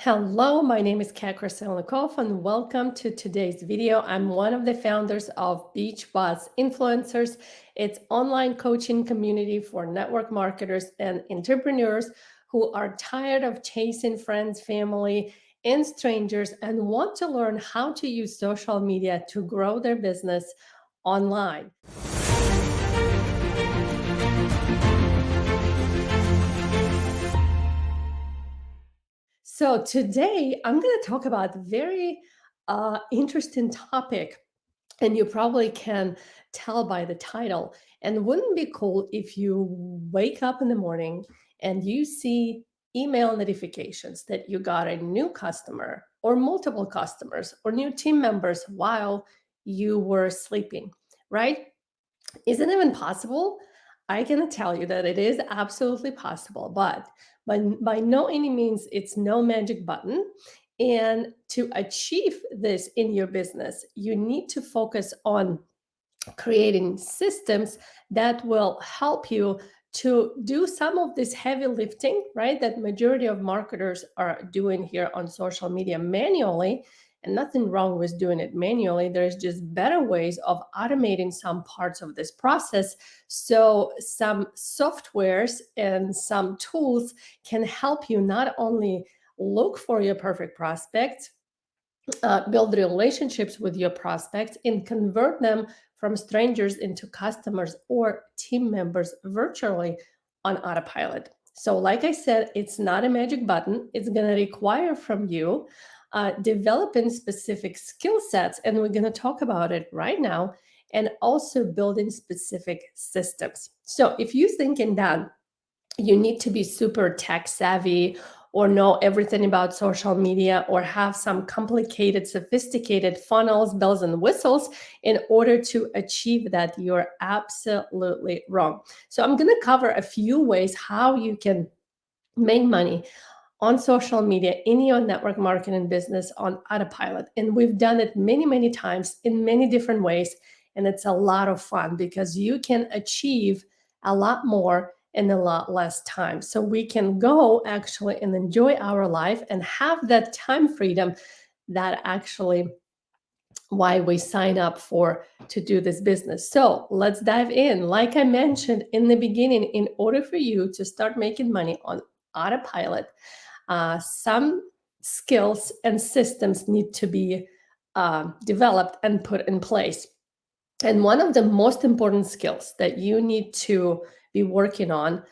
Hello, my name is Kat Krasilnikov and welcome to today's video. I'm one of the founders of Beach Buzz Influencers. It's online coaching community for network marketers and entrepreneurs who are tired of chasing friends, family, and strangers and want to learn how to use social media to grow their business online. So today I'm going to talk about a very interesting topic, and you probably can tell by the title. And wouldn't it be cool if you wake up in the morning and you see email notifications that you got a new customer or multiple customers or new team members while you were sleeping, right? Isn't it even possible? I can tell you that it is absolutely possible, but by no any means it's no magic button. And to achieve this in your business, you need to focus on creating systems that will help you to do some of this heavy lifting, right? That majority of marketers are doing here on social media manually, and nothing wrong with doing it manually. There's just better ways of automating some parts of this process. So some softwares and some tools can help you not only look for your perfect prospects, build relationships with your prospects, and convert them from strangers into customers or team members virtually on Autopilot. So, like I said, it's not a magic button. It's going to require from you developing specific skill sets, and we're going to talk about it right now, and also building specific systems. So, if you're thinking that you need to be super tech savvy or know everything about social media or have some complicated, sophisticated funnels, bells and whistles in order to achieve that, you're absolutely wrong. So I'm going to cover a few ways how you can make money on social media in your network marketing business on Autopilot. And we've done it many, many times in many different ways. And it's a lot of fun because you can achieve a lot more in a lot less time. So we can go actually and enjoy our life and have that time freedom that actually why we sign up for to do this business. So let's dive in. Like I mentioned in the beginning, in order for you to start making money on Autopilot, some skills and systems need to be developed and put in place. And one of the most important skills that you need to be working on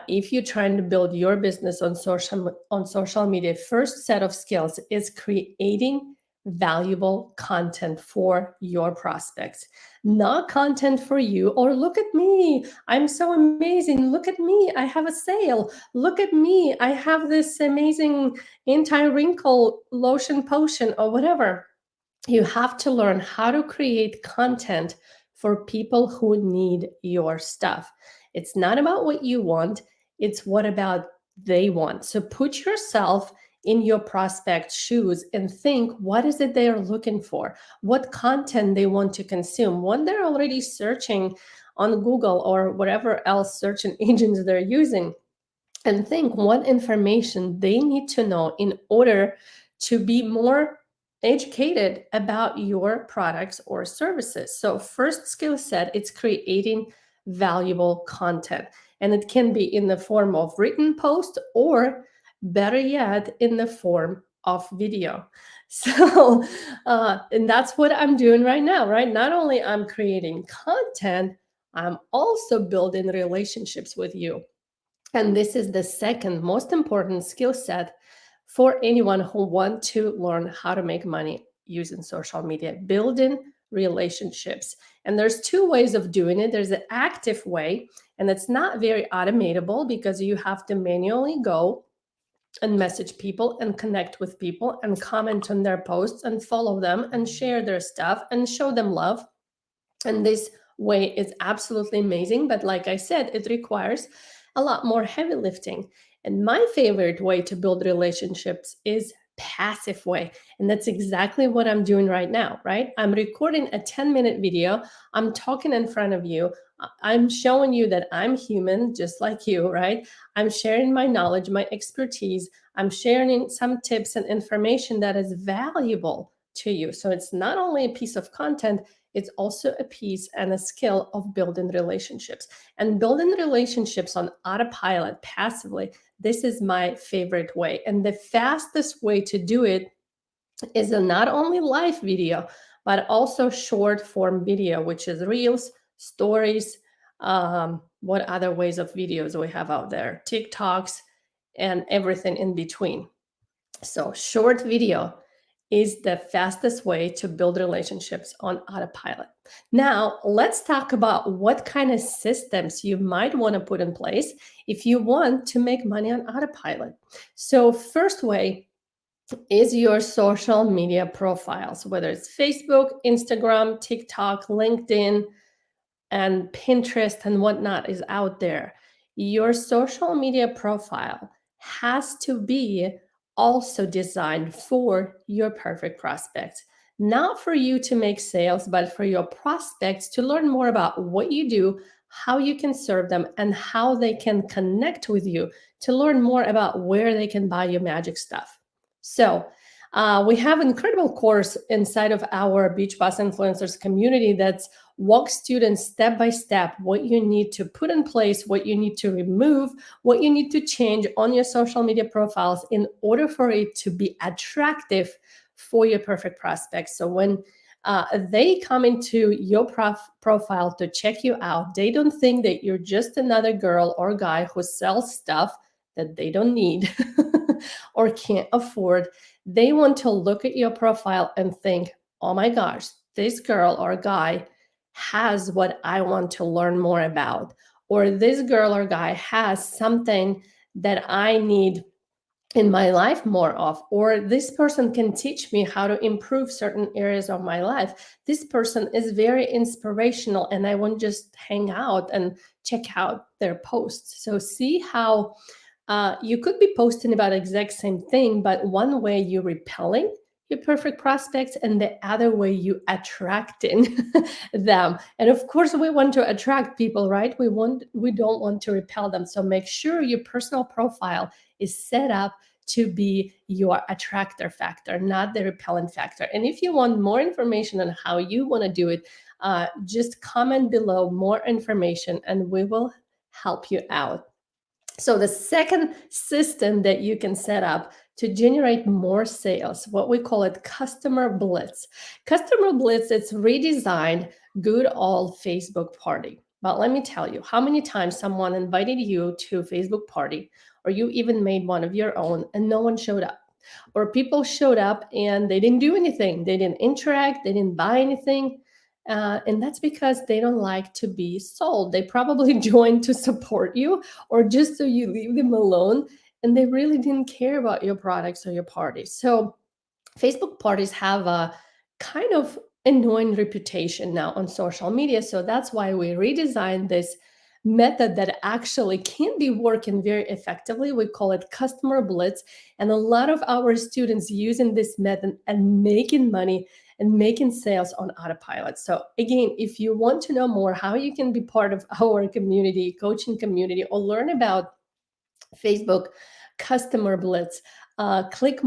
if you're trying to build your business on social media, first set of skills is creating valuable content for your prospects, not content for you or look at me, I'm so amazing, look at me, I have a sale, look at me, I have this amazing anti-wrinkle lotion potion or whatever. You have to learn how to create content for people who need your stuff. It's not about what you want, it's what about they want. So put yourself in your prospect shoes and think, what is it they are looking for? What content they want to consume? When they're already searching on Google or whatever else search engines they're using, and think what information they need to know in order to be more educated about your products or services. So first skill set, it's creating valuable content. And it can be in the form of written post or better yet, in the form of video. So, and that's what I'm doing right now, right? Not only I'm creating content, I'm also building relationships with you. And this is the second most important skill set for anyone who want to learn how to make money using social media, building relationships. And there's two ways of doing it. There's an active way, and it's not very automatable because you have to manually go and message people and connect with people and comment on their posts and follow them and share their stuff and show them love. And this way is absolutely amazing. But like I said, it requires a lot more heavy lifting. And my favorite way to build relationships is passive way. And that's exactly what I'm doing right now, right? I'm recording a 10-minute video. I'm talking in front of you. I'm showing you that I'm human, just like you, right? I'm sharing my knowledge, my expertise. I'm sharing some tips and information that is valuable to you. So it's not only a piece of content, it's also a piece and a skill of building relationships. And building relationships on autopilot passively, this is my favorite way. And the fastest way to do it is a not only live video, but also short form video, which is reels, stories. What other ways of videos we have out there? TikToks and everything in between. So, short video is the fastest way to build relationships on autopilot. Now, let's talk about what kind of systems you might want to put in place if you want to make money on autopilot. So, first way is your social media profiles, whether it's Facebook, Instagram, TikTok, LinkedIn, and Pinterest and whatnot is out there. Your social media profile has to be also designed for your perfect prospects. Not for you to make sales, but for your prospects to learn more about what you do, how you can serve them, and how they can connect with you to learn more about where they can buy your magic stuff. So, we have an incredible course inside of our Beach Bus Influencers community that's walk students step by step what you need to put in place, what you need to remove, what you need to change on your social media profiles in order for it to be attractive for your perfect prospects. So when they come into your profile to check you out, they don't think that you're just another girl or guy who sells stuff that they don't need or can't afford. They want to look at your profile and think, oh my gosh, this girl or guy has what I want to learn more about, or this girl or guy has something that I need in my life more of, or this person can teach me how to improve certain areas of my life. This person is very inspirational and I won't just hang out and check out their posts. So see how you could be posting about the exact same thing, but one way you're repelling your perfect prospects and the other way you attracting them. And of course we want to attract people, right? We don't want to repel them. So make sure your personal profile is set up to be your attractor factor, not the repellent factor. And if you want more information on how you want to do it, just comment below more information and we will help you out. So the second system that you can set up to generate more sales, what we call it customer blitz. Customer blitz, it's redesigned good old Facebook party. But let me tell you, how many times someone invited you to a Facebook party, or you even made one of your own and no one showed up? Or people showed up and they didn't do anything. They didn't interact, they didn't buy anything. And that's because they don't like to be sold. They probably joined to support you or just so you leave them alone. And they really didn't care about your products or your parties. So Facebook parties have a kind of annoying reputation now on social media. So that's why we redesigned this method that actually can be working very effectively. We call it customer blitz. And a lot of our students using this method and making money and making sales on autopilot. So again, if you want to know more how you can be part of our community, coaching community, or learn about Facebook customer blitz, click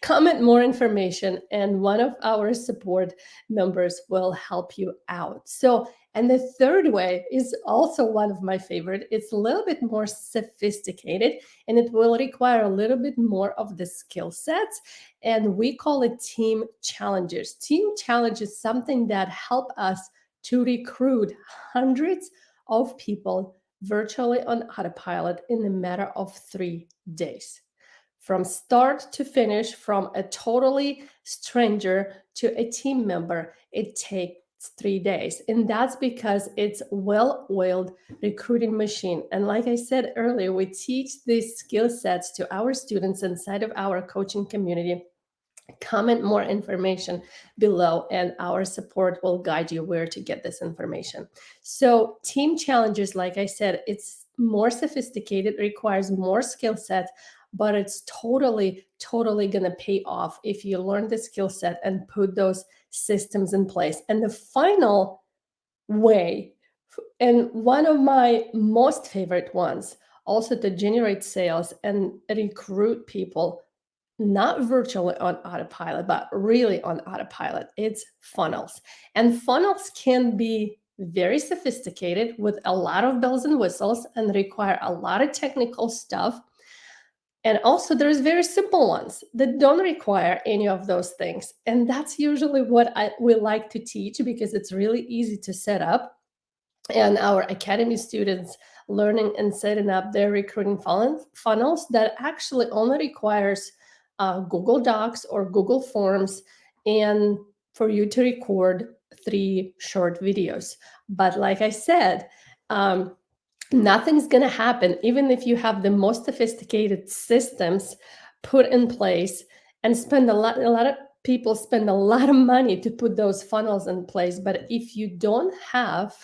comment more information and one of our support members will help you out. So, and the third way is also one of my favorite. It's a little bit more sophisticated and it will require a little bit more of the skill sets, and we call it team challenges. Team challenge is something that help us to recruit hundreds of people virtually on autopilot in a matter of 3 days. From start to finish, from a totally stranger to a team member, it takes 3 days. And that's because it's well-oiled recruiting machine. And like I said earlier, we teach these skill sets to our students inside of our coaching community. Comment more information below and our support will guide you where to get this information. So team challenges, like I said, it's more sophisticated, requires more skill sets, but it's totally going to pay off if you learn the skill set and put those systems in place. And the final way, and one of my most favorite ones, also to generate sales and recruit people, not virtually on autopilot, but really on autopilot. It's funnels. And funnels can be very sophisticated with a lot of bells and whistles and require a lot of technical stuff. And also, there's very simple ones that don't require any of those things. And that's usually what we like to teach because it's really easy to set up. And our academy students learning and setting up their recruiting funnels that actually only requires Google Docs or Google Forms and for you to record 3 short videos. But like I said, nothing's going to happen even if you have the most sophisticated systems put in place and spend a lot of people spend a lot of money to put those funnels in place. But if you don't have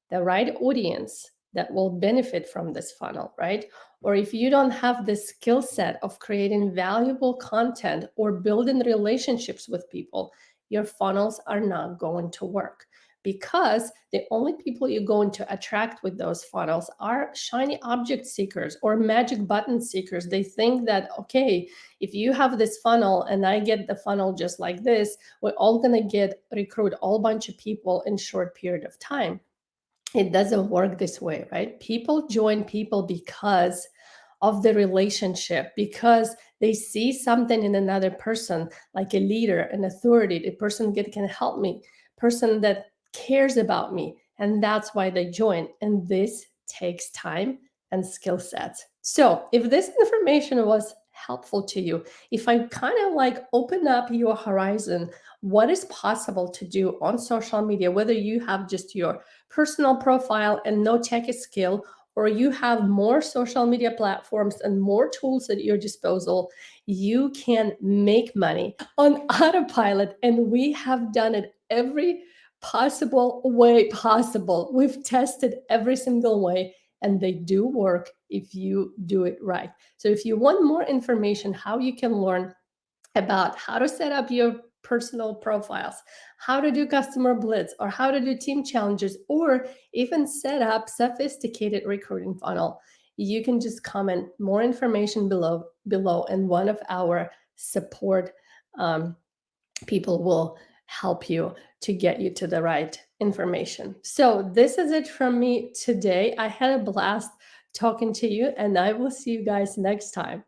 the right audience that will benefit from this funnel, right? Or if you don't have the skill set of creating valuable content or building relationships with people, your funnels are not going to work, because the only people you're going to attract with those funnels are shiny object seekers or magic button seekers. They think that, okay, if you have this funnel and I get the funnel just like this, we're all going to recruit a whole bunch of people in short period of time. It doesn't work this way, right? People join people because of the relationship, because they see something in another person, like a leader, an authority, the person that can help me, person that cares about me. And that's why they join. And this takes time and skill sets. So if this information was helpful to you, if I kind of like open up your horizon, what is possible to do on social media, whether you have just your personal profile and no tech skill, or you have more social media platforms and more tools at your disposal, you can make money on autopilot. And we have done it every possible way possible. We've tested every single way, and they do work if you do it right. So if you want more information how you can learn about how to set up your personal profiles, how to do customer blitz, or how to do team challenges, or even set up sophisticated recruiting funnel, you can just comment more information below, and one of our support people will help you to get you to the right information. So this is it from me today. I had a blast talking to you, and I will see you guys next time.